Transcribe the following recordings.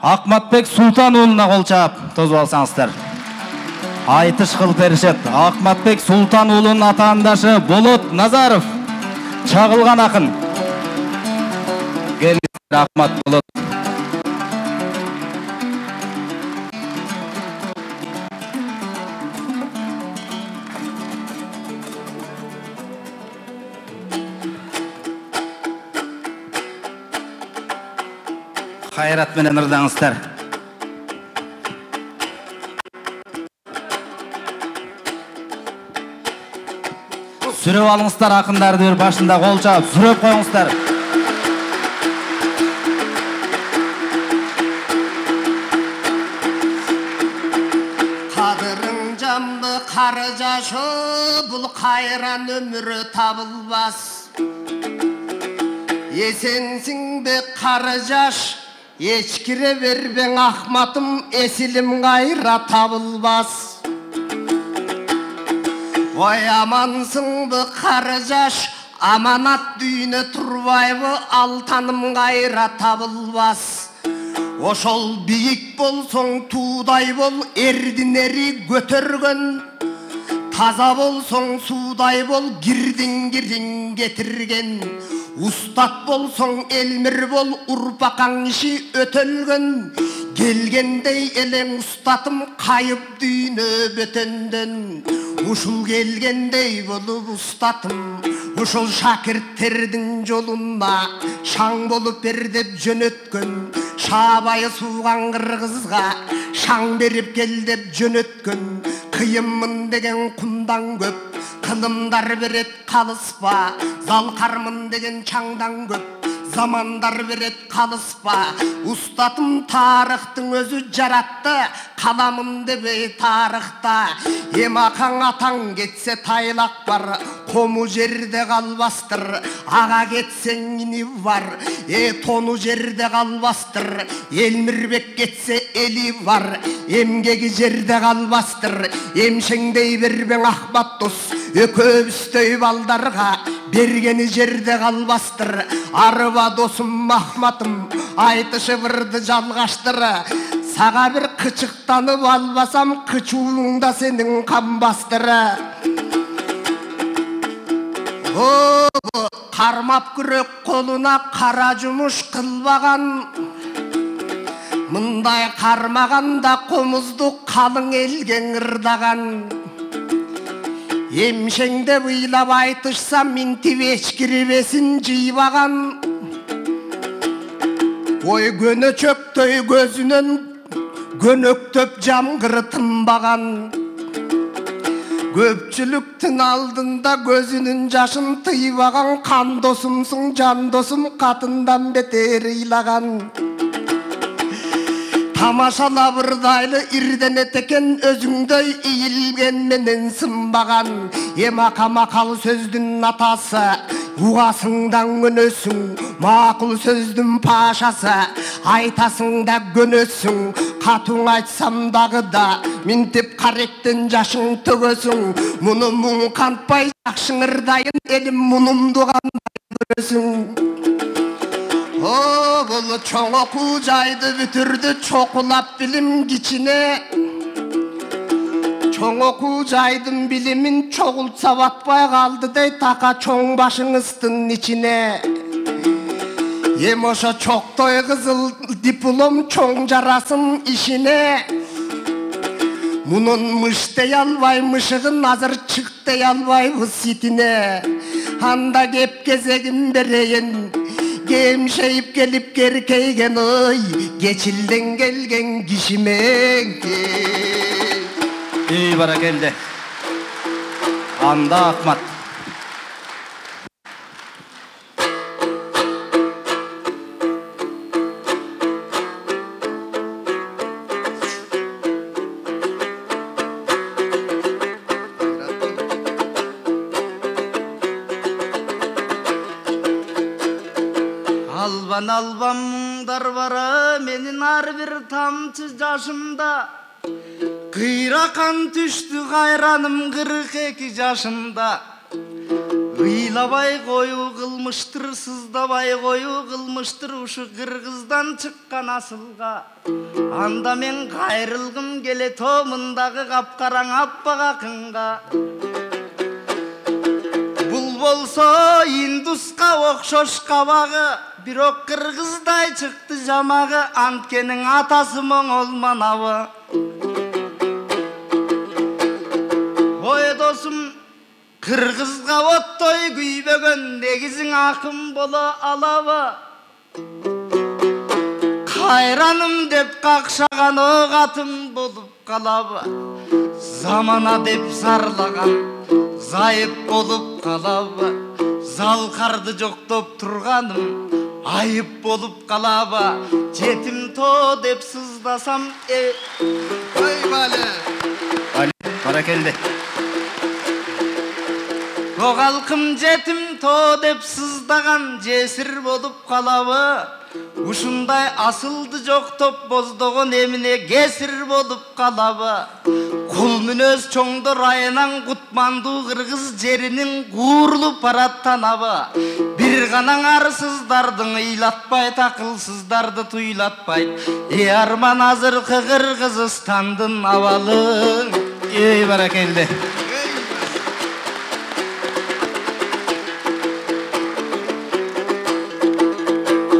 Акматбек Султан уулуна кол чаап тосуп алсаңыздар. Айтыш кылып беришет. Акматбек Султан уулунун атаандашы Болот Назаров. Чагылган акын. Келиңиздер Акмат Болот. Кайрат менен ырдаңыздар. Сүрөп алыңыздар акындарды, башында кол чаап сүрөп коюңуздар. Кадырың жамбы кары жашы, бул кайран өмүрү табылбас. Есенсиң бе кары жаш, ечкире бербең Ахматым, эсилим кайра табылбас. Ой амансың бы кары жаш, аманат дүйнө турбайбы, алтаным кайра табылбас. Ошол бийик болсоң туудай бол, эрдин эри көтөргөн. Таза болсоң судай бол, кирдиң кирин кетирген. Устат болсоң элмир бол, урпакаң иши өтөлгөн. Келгендей элең устатым, кайып дүйнө бөтөндөн. Ушул келгендей болуп устатым, ушул шакирттердин жолуна шаң болуп бер деп жөнөткөн. Шабайы сууган кыргызга шаң берип кел деп жөнөткөн. Кыйынмын деген кундан көп, кылымдар берет калыспа. Залкармын деген чаңдан көп, замандар берет калыспа. Устатым тарыхтың өзү жаратты, каламын дебей тарыхта. Эмакаң атаң кетсе тайлак бар, кому жерде калбастыр. Ага кетсең ини бар, тону жерде калбастыр. Элмирбек кетсе эли бар, эмгеги жерде калбастыр. Эмшеңдей бербең Ахмат дос, өкөбүздөй балдарга бергени жерде калбастыр. Арба досум Ахматым, айтышып ырды жалгаштыр. Сага бир кычыктанып албасам, кычууңда сенин камбастыр. Кармап күрөк колуна кара жумуш кылбаган. Мындай кармаганда комузду калың элге ырдаган. Эмшеңде ыйлап айтышсам, минтип эчкирбесин жыйбаган. Ой көнөчөктөй көзүнөн көнөктөп жамгыры тынбаган. Көпчүлүктүн алдында көзүнүн жашын тыйбаган. Кан досумсуң жан досум, катындан бетер ыйлаган. Тамашалап ырдайлы ирден этекен, өзүңдөй ийилген менен сынбаган. Эмака макал сөздүн атасы, угасыңдан көнөсүң. Макул сөздүн пашасы, айтасың да көнөсүң. Катуң айтсам дагы да, минтип каректен жашың төгөсүң. Муну муң кантпай жакшың ырдайын, элим мунумду кандай көрөсүң. Бул чоң окуу жайды бүтүрдү, чокулап билим кичине. Чоң окуу жайдын билимин чогултса батпай калды дей, така чоң башыңыздын ичине. Эм ошо чоктой кызыл диплом чоң жарасын ишине. Мунун мыш дей албай мышыгын, азыр чык дей албайбыз ситине. Анда кеп кезегин берейин, кемшейип келип керкейген. Ой, кечилден келген кишимен. Баракелде. Анда Ахмат. Албан мұңдар бара менин ар бир тамчы жашымда. Кыйрақан түштү кайраным 42 жашымда. Ыйлабай қою қылмыштыр, сыздабай қою қылмыштыр, ушу Қырғыздан шыққан асылға. Анда мен қайрылғым келе томындағы қапқараң аппақ ақынға. Бұл болса индусқа оқшош қабағы, бирок Қырғыздай шықты жамағы, анткенің атасы моңол манабы. Ой досым, Қырғызға оттой күйбөгөн, негізің ақым бола алабы. Қайраным деп қақшаған оғатым болып қалабы. Замана деп зарлаған, зайып болып қалабы. Залқарды жоқтоп тұрғаным, айып болып қалабы. Жетім то деп сыздасам, Ой балі. Баракелді. Оғалқым жетім то деп сыздаған, жесір болып қалабы. Ушундай асылды жоқтоп боздоғын еміне кесір болып қалабы. Құл мүнөз чоңдор айынан құтманду Қырғыз жерінің қуырлы параттанабы. Бір ғанаң арсыздардың ыйлатпай, тақылсыздарды туйлатпай. Арман азыр Қырғызстандың авалы. Баракелді.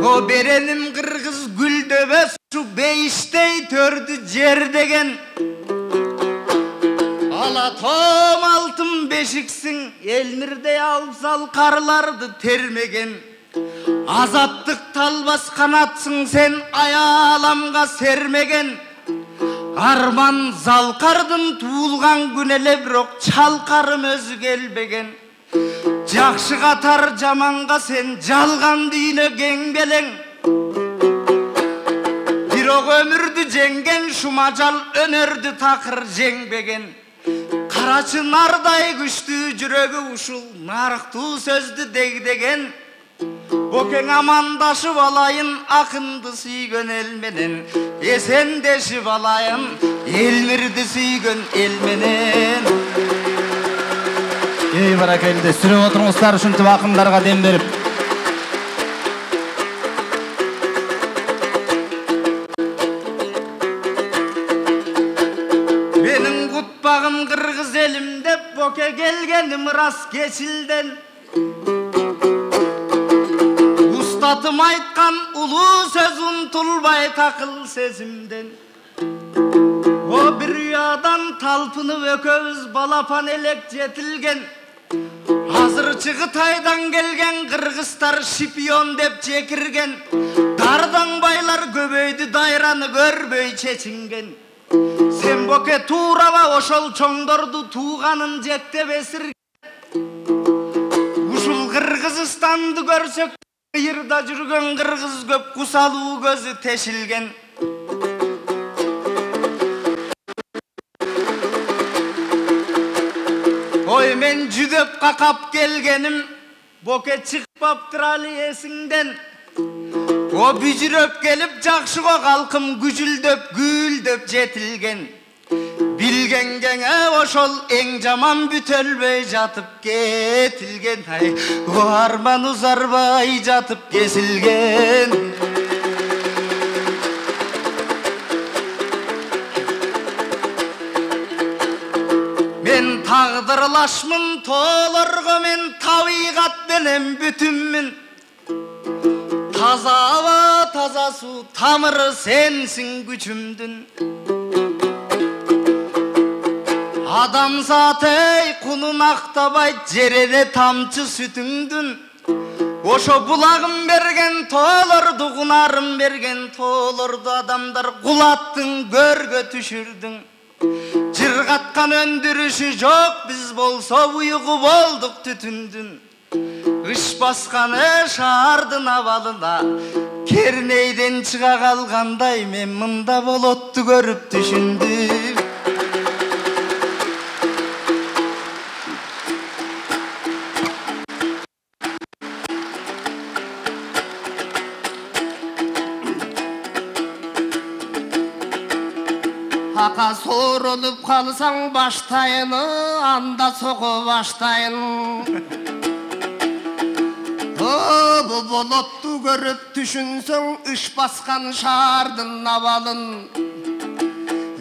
О беренім Қырғыз гүлдөбөс, шу бейіштей төрді жер деген. Алатом алтын бешіксің, елмірдей алсал қарларды термеген. Азаттық талбас қанатсың сен, аяламға сермеген. Арман залқардың туылған күнеле, бирок чалқарым өзі келбеген. Жақшы қатар жаманға сен, жалған дүйіне кеңбелең. Бирок өмірді жеңген, шумажал өнерді тақыр жеңбеген. Қарачы нардай күшті жүрегі ушул, нарықту сөзді дегдеген. Бокең амандашып алайын, ақынды сүйгөн елменен. Есендешіп алайын, елмірді сүйгөн елменен. Баракелді. Сүріп отырыңыздар үшін түп ақындарға дем беріп. Менің құтпағым Қырғыз елім деп, боке келгенім рас кесілден. Ұстатым айтқан ұлы сөз ұмтылбай тақыл сезімден. О бір ұядан талпынып өкөбүз, балапан елек жетілген. Азыр Чығытайдан келген қырғыздар шипион деп жекірген. Дардан байлар көбөйді, дайраны көрбөй чечінген. Сен боке тураба ошол чоңдорду туғанын жектеп есірген. Ушул Қырғызстанды көрсөк, қиырда жүрген қырғыз көп, кусалуу көзі тешілген. Ой мен жүдөп қақап келгенім, боке чықпаптыр али есіңден. О бүжірөп келіп жақшыға қалқым, күжілдөп гүлдөп жетілген. Білген кеңе ошол ең жаман бүтөлбөй жатып кетілген. О арман ұзарбай жатып кесілген. Мен тағдырлашмын толырғы, мен табиғат менен бүтүнмүн. Таза аба, таза су, тамыры сенсің күчүмдүн. Адам сатей кунун актабай, жерене тамчы сүтүңдүн. Ошо булагым берген тоолорду, кунарым берген тоолорду адамдар кулаттың, көргө түшүрдүң. Жыргаткан өндүрүшү жок, биз болсо буйугу болдук түтүндүн. Ыш басканы шаардын абалына, кернейден чыга калгандай, мен мында болотту көрүп түшүндүм. Ақа сооролуп қалсаң баштайыны, анда соғы баштайын. Бу болотту көрүп түшүнсөң ыш баскан шаардын абалын.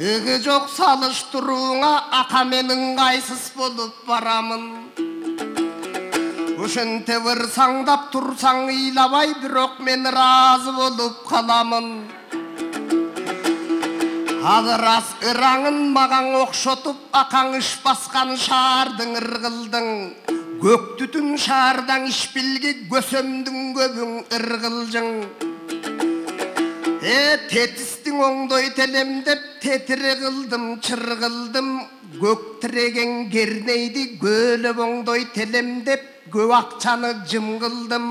Ыгы жок салыштырууңа ака менин кайсыз болуп барамын. Ошенте бир саңдап турсаң ыйлабай, бирок мен ыраазы болуп каламын. Ал ырас ыраңын маған окшотуп, акаң ыш баскан шаардың ыргылдың. Көк түтүн шаардан ишпилги, көсөмдүн көбүң ыргылжың. Тетистиң оңдой телемдеп, тетири кылдым, чыргылдым. Көк тиреген кернейди, көлөп оңдой телемдеп, көп акчаны жым кылдым.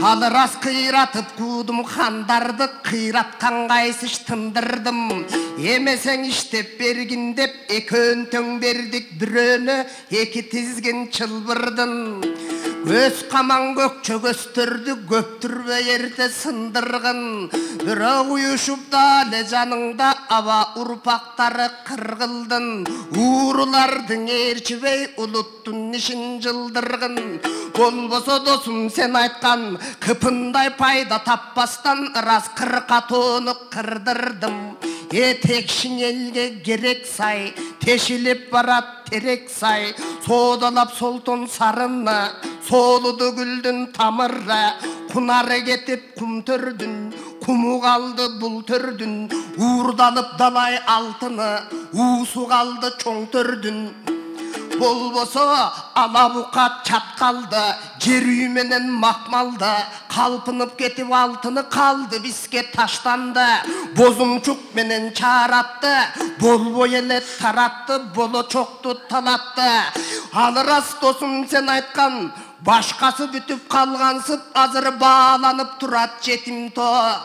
Ал ырас кыйратып куудум хандарды, кыйраткан кайсыш тындырдым. Эмесең иштеп бергин деп, экөөн төң бердик бирөөнө, эки тизген чылбырдын. Көз каман көкчө көстөрдү, көптүрбөй эрте сындыргын. Бирок уюшуп дале жаныңда, аба урпактары кыргылдын. Уурулардың ээрчибей, улуттун ишин жылдыргын. Болбосо досум сен айткан, кыпындай пайда таппастан, ырас кырка тоону кырдырдым. Текшиң элге керек сай, тешилип барат терек сай. Соодалап солтон сарыны, соолуду гүлдүн тамыры. Кунары кетип кум төрдүн, куму калды бул төрдүн. Уурдалып далай алтыны, уусу калды чоң төрдүн. Болбосо алабукат чаткалды, жер үй менен макмалды. Калпынып кетип алтыны калды, бизге таштанды. Бозумчук менен чааратты, болбой эле таратты, болочокту талатты. Ал ырас досум сен айткан, башкасы бүтүп калгансып, азыр бааланып турат жетим тоо.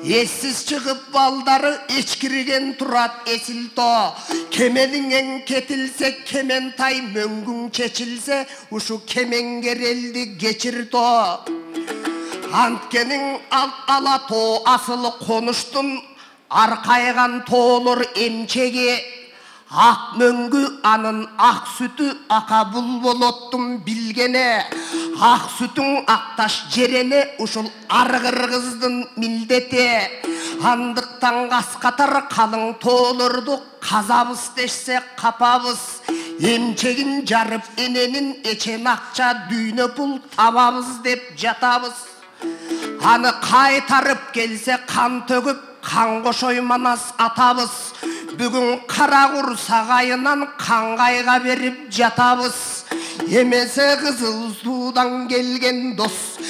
Эссиз чыгып балдары эчкириген турат эсил тоо. Кемениңен кетилсе кементай, мөңгүң чечилсе ушу кемеңгер элди кечир тоо. Анткениң ала тоо асылы конуштун, аркайган тоолор эмчеги. Ак мөңгү анын ак сүтү, ака бул болоттун билгене. Ак сүтүң акташ жерене, ушул ар кыргыздын милдети. Андыктан каскатар калың тоолорду казабыз дешсе капабыз. Эмчегин жарып эненин, эчен акча дүйнө пул табабыз деп жатабыз. Аны кайтарып келсе кан төгүп, кан кошой манас атабыз. Бүгүн кара курсагайынан каңгайга берип жатабыз. Эмесе кызыл суудан келген дос,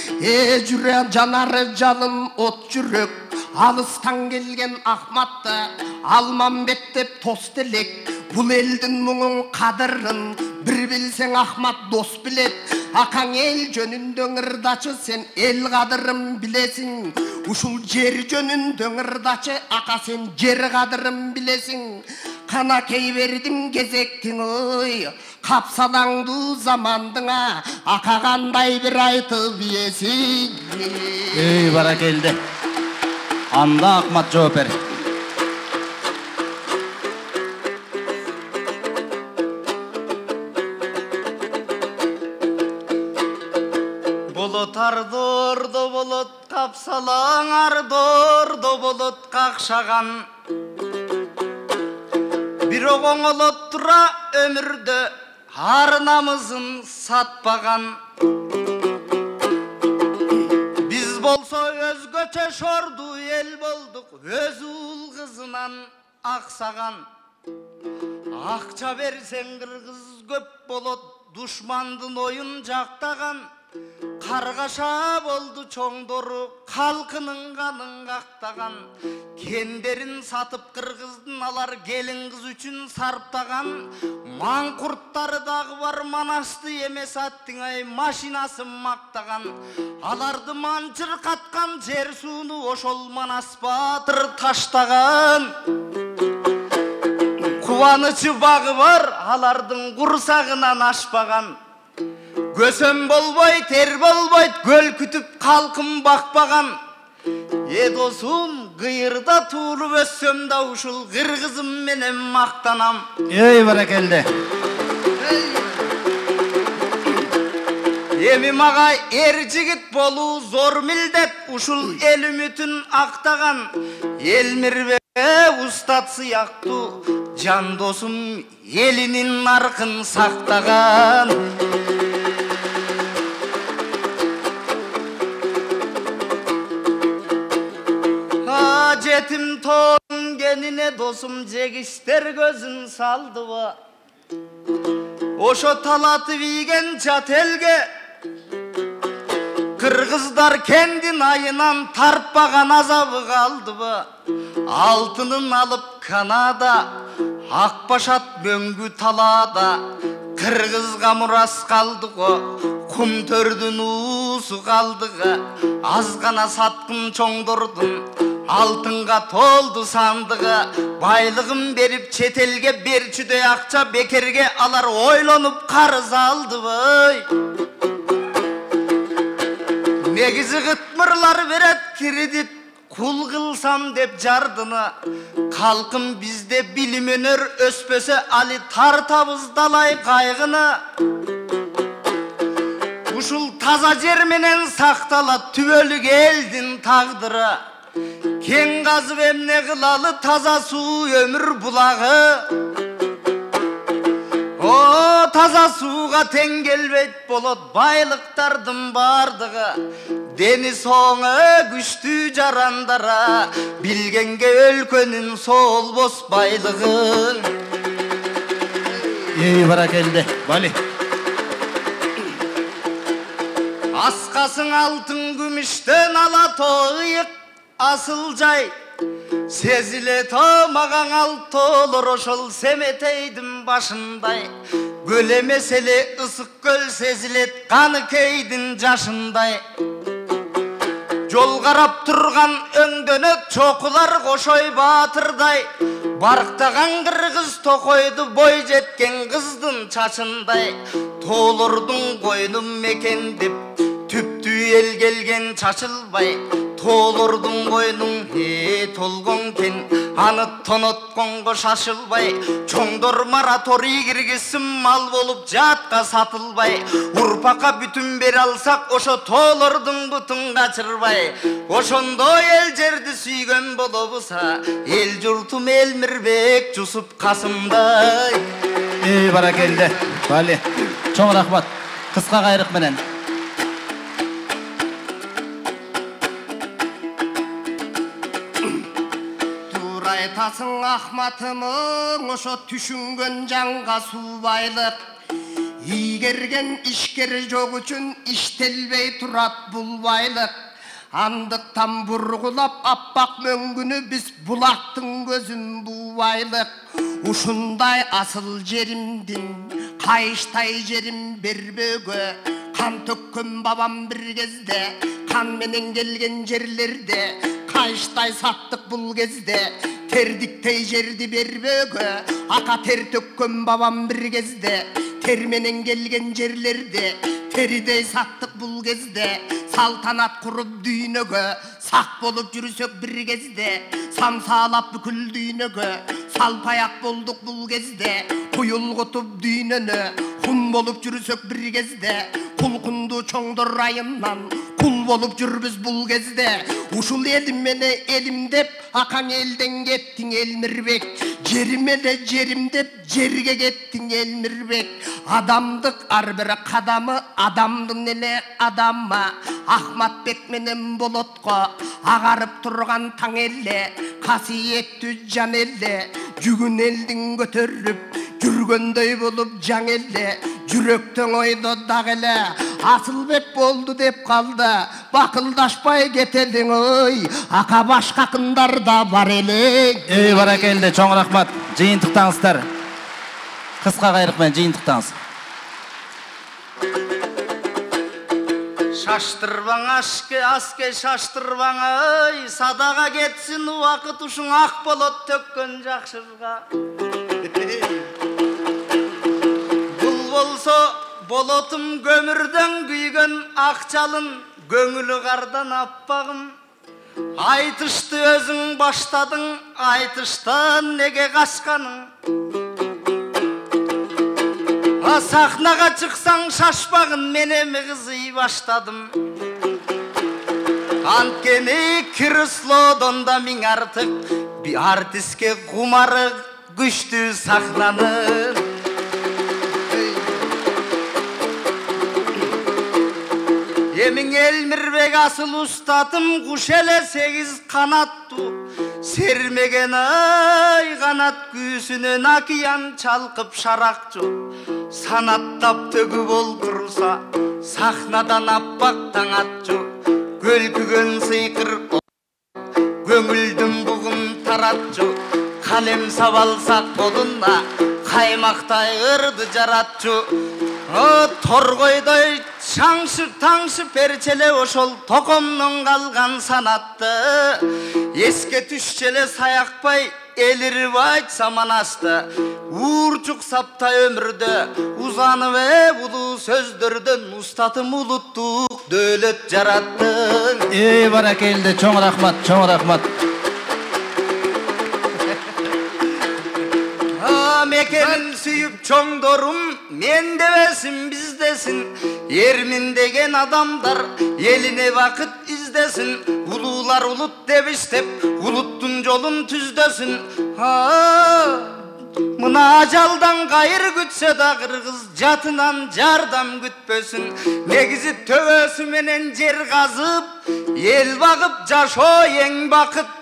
жүрө жанары жалын от жүрөк. Алыстан келген Ахматты Алмамбет деп тос делек. Бул элдин муңун кадырын бир билсең Ахмат дос билет. Акаң эл жөнүндө ырдачы, сен эл кадырын билесиң. Ушул жер жөнүндө ырдачы, ака сен жер кадырын билесиң. Канакей бердим кезектиң ой, капсалаңдуу замандыңа, ака кандай бир айтып ийесиң. Баракелде. Анда Ахмат жооп бер. Болот ардордо болот, капсалаң ардордо болот какшаган. Бирок оңолот тура өмүрдө ар намызын сатпаган. Биз болсо өзгөчө шорду эл болдук, өз уул кызынан аксаган. Акча берсең кыргыз көп болот, душмандын оюн жактаган. Каргаша болду чоңдору, калкынын канын кактаган. Кендерин сатып кыргыздын алар келин кыз үчүн сарптаган. Маңкурттары дагы бар, манасты эмес аттың ай машинасын мактаган. Аларды манчыр каткан, жер сууну ошол Манас баатыр таштаган. Кубанычы багы бар, алардын курсагынан ашпаган. Көсөм болбой, тер болбойт, көл күтүп калкын бакпаган. Досум, кыйырда туулуп өссөм да ушул кыргызым менен мактанам. Баракелде. Эми мага эр жигит болуу зор милдет. Ушул эл үмүтүн актаган Элмирбек устат сыяктуу жан досум элинин наркын сактаган. Жетим тоонун кенине досум жегиштер көзүн салдыбы? Ошо талатып ийген жат элге кыргыздар кендин айынан тартпаган азабы калдыбы? Алтынын алып Канада, Акбашат мөңгү талаада, кыргызга мурас калды го, кум төрдүн уусу калдыгы. Аз гана саткын чоңдордун алтынга толду сандыгы. Байлыгын берип чет элге берчүдөй акча бекерге алар ойлонуп карыз алдыбы? Негизи кытмырлар берет кредит, кул кылсам деп жардыны. Калкым бизде билим өнөр өспөсө али тартабыз далай кайгыны. Ушул таза жер менен сакталат түбөлүк элдин тагдыры. Кен казып эмне кылалы таза суу өмүр булагы. О, таза сууга тең келбейт болот байлыктардын бардыгы. Дени соңы күчтүү жарандара, билгенге өлкөнүн солбос байлыгын. Баракелде, Бали. Аскасың алтын күмүштөн алатойык асыл жай. Сезиле томаган алтоолор ошол Семетейдин башындай. Көл эмес эле ысык көл сезилет Каныкейдин жашындай. Жол карап турган өңдөнөт чокулар Кошой Баатырдай. Барктаган кыргыз токойду бой жеткен кыздын чачындай. Тоолордун койнун мекендеп түптүү эл келген чачылбай. Тоолордун койнун толгон кен аны тонотконго шашылбай. Чоңдор мораторий киргизсин мал болуп жатка сатылбай. Урпакка бүтүн бере алсак ошо тоолордун бутун качырбай. Ошондой эл жерди сүйгөн болобуза эл журтум Элмирбек Жусуп Касымдай. Баракелде, Бали. Чоң рахмат. Кыска кайрык менен. Айтасың Ахматымың ошо түшүнгөн жанга суубайлык. Ийгерген ишкер жок үчүн иштелбей турат бул байлык. Андыктан бургулап аппак мөңгүнү биз булактын көзүн буубайлык. Ушундай асыл жеримдин кайыштай жерим бербөгө. Кан төккөн бабам бир кезде кан менен келген жерлерде кайыштай саттык бул кезде. Тердиктей жерди бербөгө ака тер төккөн бабам бир кезде тер менен келген жерлерде теридей саттык бул кезде. Салтанат куруп дүйнөгө сак болуп жүрсөк бир кезде самсаалап бүкүл дүйнөгө салпаяк болдук бул кезде. Куюлгутуп дүйнөнө кун болуп жүрсөк бир кезде кулкунду чоңдор айымнан кул болуп жүрбүз бул кезде. Ушул элим менен элим деп акаң элден кеттиң Элмирбек. Жерим эле жерим деп жерге кеттиң Элмирбек. Адамдык ар бир кадамы адамдын эле адамы. Ахматбек менен Болотко агарып турган таң эле касиеттүү жан эле жүгүн элдин көтөрүп жүргөндөй болуп жаң эле жүрөктөн ойдо дак эле Асылбек болду деп калды бакылдашпай кетелиң ой ака башка кындар да бар элең. Баракелде, чоң рахмат. Жыйынтыктаңыздар. Кыска кайрык менен жыйынтыктаңыз. Шаштырбаң аске шаштырбаң ой садага кетсин убакыт ушуң ак болот төккөн жакшырга. Бул болсо болотум көмүрдөн күйгөн акчалын көңүлү кардан аппагым. Айтышты өзүң баштадың айтыштан неге качканың. Сахнаға шықсаң шашпағын мен эми кызый баштадым. Анткени креслодон да миң артык bir артистке кумары күчтүү сахнанын. Эмиң Элмирбек асыл устатым куш эле 8 канаттуу. Сермеген ай канат күүсүнөн океан чалкып шаракчу. Санаттап төгүп олтурса сахнадан аппак таң атчу. Көлкүгөн сыйкыр көңүлдүн бугун таратчу. Калем сабалсак колуна каймактай ырды жаратчу. Торгойдой шаңшып таңшып перчеле ошол токомдон калган санатты. Эске түшчеле саякпай элирип айтсам анасты. Уурчук саптай өмүрдө узанып улуу сөздөрдөн устатым улуттук дөөлөт жаратты. Баракелде, чоң рахмат, чоң рахмат. Мекенин сүйүп чоңдорум мен дебесин биздесин. Эрмин деген адамдар элине бакыт издесин. Улуулар улут деп иштеп улуттун жолун түздөсүн. Мына ажалдан кайыр күтсө да кыргыз жатынан жардам күтпөсүн. Негизи төбөсү менен жер казып эл багып жашоо эң бакыт.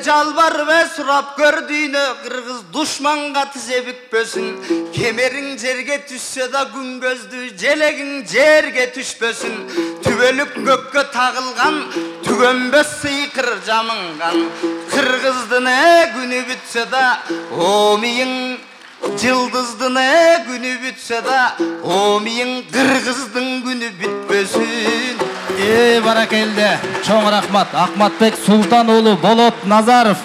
Жалбарып сурап көрдүйнө кыргыз душманга тизе бүкпөсүн. Кемериң жерге түшсө да күн көздүү желегиң жерге түшпөсүн. Түбөлүк көккө тагылган түгөнбөс сыйкыр жамынган. Кыргыздын күнү бүтсө да омийиң жылдыздын күнү бүтсө да омийиң кыргыздын күнү бүтпөсүн. Баракелде, чоң рахмат. Акматбек Султан уулу Болот Назаров.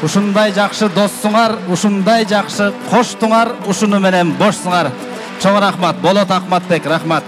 Ушундай жакшы доссуңар, ушундай жакшы коштуңар, ушуну менен бошсуңар. Чоң рахмат. Болот Акматбек, рахмат.